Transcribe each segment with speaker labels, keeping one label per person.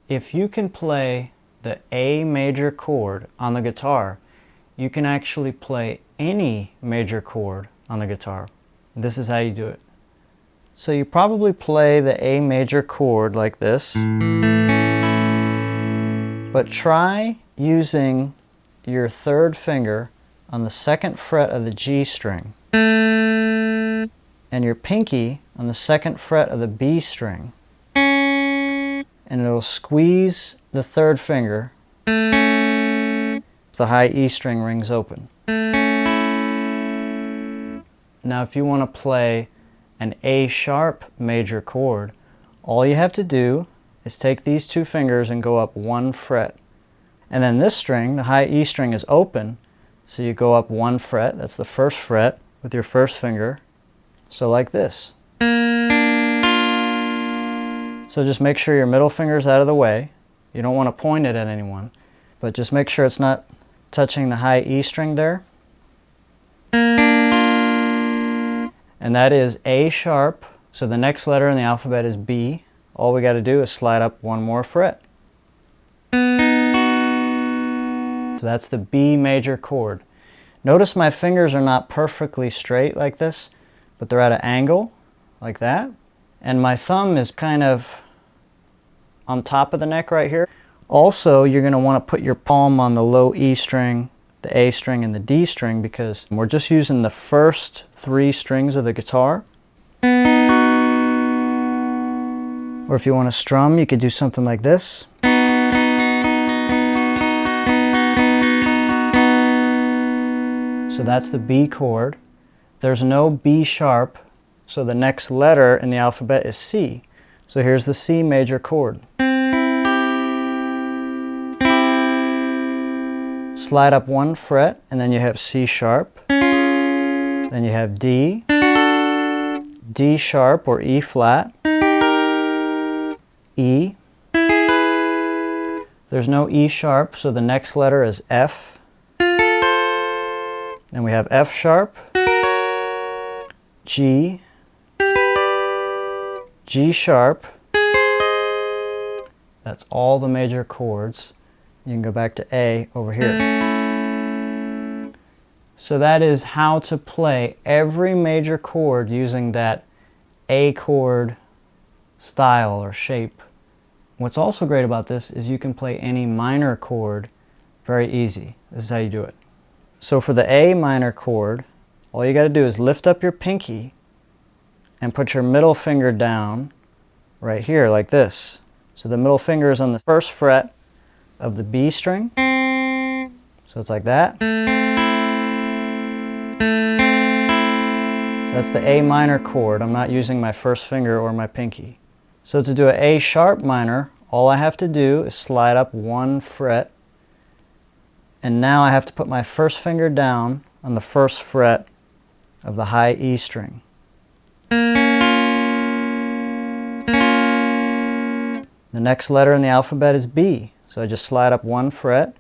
Speaker 1: If you can play the A major chord on the guitar, you can actually play any major chord on the guitar. This is how you do it. So you probably play the A major chord like this, but try using your third finger on the second fret of the G string and your pinky on the second fret of the B string, and it'll squeeze the third finger. The high E string rings open. Now if you want to play an A sharp major chord, all you have to do is take these two fingers and go up one fret. And then this string, the high E string, is open, so you go up one fret, that's the first fret, with your first finger. So like this. So just make sure your middle finger's out of the way. You don't want to point it at anyone, but just make sure it's not touching the high E string there. And that is A sharp, so the next letter in the alphabet is B. All we got to do is slide up one more fret. So that's the B major chord. Notice my fingers are not perfectly straight like this, but they're at an angle, like that. And my thumb is kind of on top of the neck right here. Also, you're going to want to put your palm on the low E string, the A string, and the D string, because we're just using the first three strings of the guitar. Or if you want to strum, you could do something like this. So that's the B chord. There's no B sharp, so the next letter in the alphabet is C. So here's the C major chord. Slide up one fret, and then you have C sharp. Then you have D, D sharp or E flat, E. There's no E sharp, so the next letter is F. And we have F sharp, G, G sharp. That's all the major chords. You can go back to A over here. So that is how to play every major chord using that A chord style or shape. What's also great about this is you can play any minor chord very easy. This is how you do it. So for the A minor chord, all you got to do is lift up your pinky and put your middle finger down right here like this. So the middle finger is on the first fret of the B string. So it's like that. So that's the A minor chord. I'm not using my first finger or my pinky. So to do an A sharp minor, all I have to do is slide up one fret. And now I have to put my first finger down on the first fret of the high E string. The next letter in the alphabet is B. So I just slide up one fret,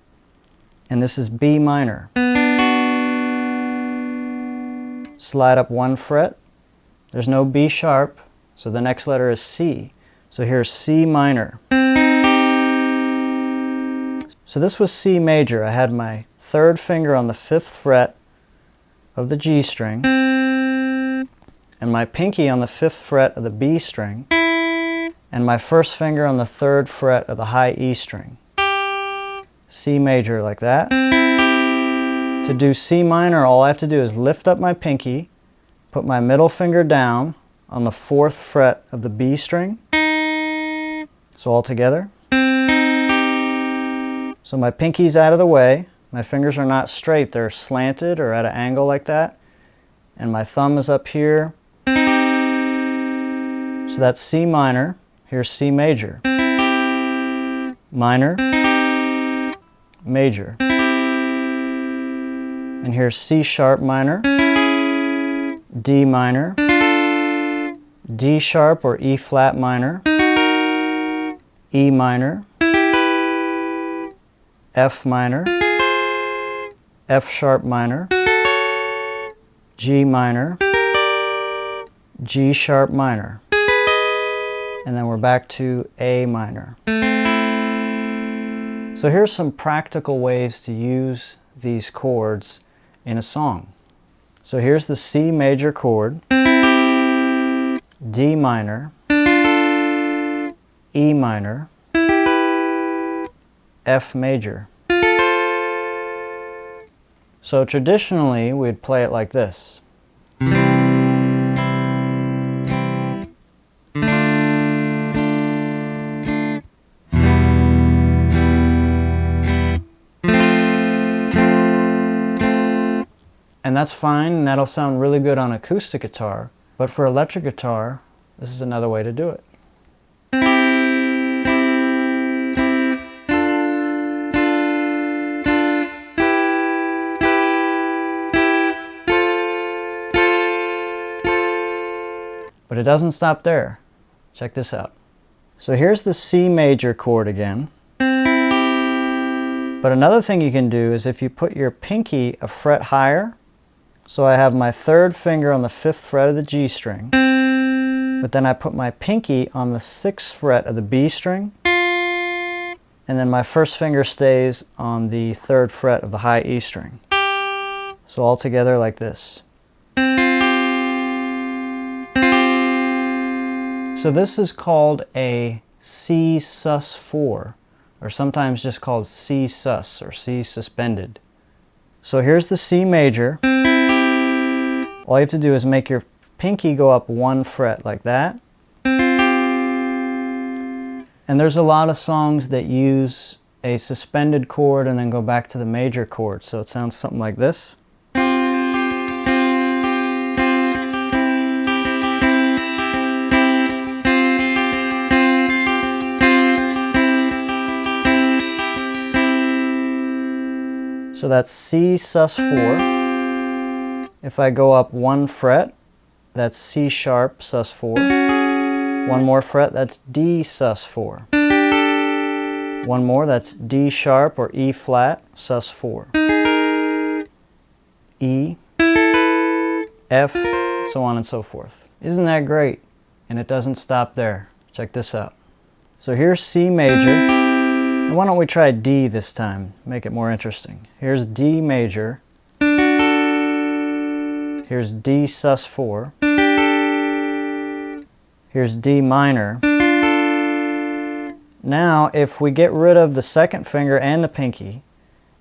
Speaker 1: and this is B minor. Slide up one fret. There's no B sharp, so the next letter is C. So here's C minor. So this was C major. I had my third finger on the fifth fret of the G string, and my pinky on the fifth fret of the B string, and my first finger on the third fret of the high E string. C major like that. To do C minor, all I have to do is lift up my pinky, put my middle finger down on the fourth fret of the B string. So all together. So my pinky's out of the way, my fingers are not straight, they're slanted or at an angle like that, and my thumb is up here. So that's C minor, here's C major. Minor, major. And here's C sharp minor, D minor, D sharp or E flat minor, E minor, F minor, F sharp minor, G minor, G sharp minor, and then we're back to A minor. So here's some practical ways to use these chords in a song. So here's the C major chord, D minor, E minor, F major. So traditionally we'd play it like this. And that's fine, and that'll sound really good on acoustic guitar, but for electric guitar, this is another way to do it. But it doesn't stop there. Check this out. So here's the C major chord again. But another thing you can do is if you put your pinky a fret higher, so I have my third finger on the 5th fret of the G string, but then I put my pinky on the 6th fret of the B string, and then my first finger stays on the 3rd fret of the high E string. So all together like this. So this is called a C sus4, or sometimes just called C sus or C suspended. So here's the C major. All you have to do is make your pinky go up 1 fret like that. And there's a lot of songs that use a suspended chord and then go back to the major chord. So it sounds something like this. So that's C sus4. If I go up 1 fret, that's C sharp sus4. 1 more fret, that's D sus4. 1 more, that's D sharp or E flat sus4. E, F, so on and so forth. Isn't that great? And it doesn't stop there. Check this out. So here's C major. And why don't we try D this time? Make it more interesting. Here's D major. Here's D sus4. Here's D minor. Now, if we get rid of the 2nd finger and the pinky,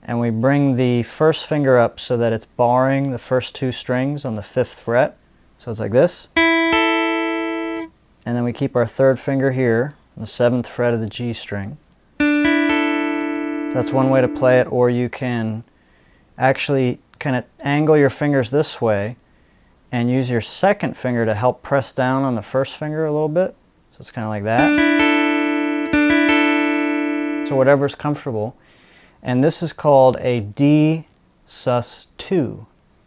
Speaker 1: and we bring the 1st finger up so that it's barring the first 2 strings on the 5th fret, so it's like this, and then we keep our 3rd finger here, the 7th fret of the G string. That's one way to play it, or you can actually kind of angle your fingers this way and use your 2nd finger to help press down on the 1st finger a little bit. So it's kind of like that. So whatever's comfortable. And this is called a D sus2.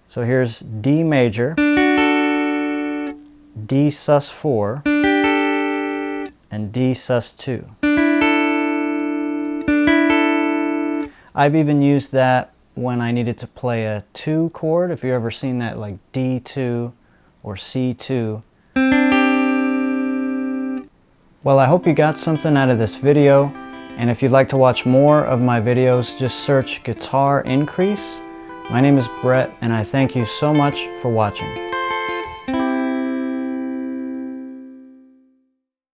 Speaker 1: So here's D major, D sus4, and D sus2. I've even used that when I needed to play a 2 chord, if you've ever seen that, like D2 or C2. Well, I hope you got something out of this video, and if you'd like to watch more of my videos, just search Guitarincrease. My name is Brett, and I thank you so much for watching.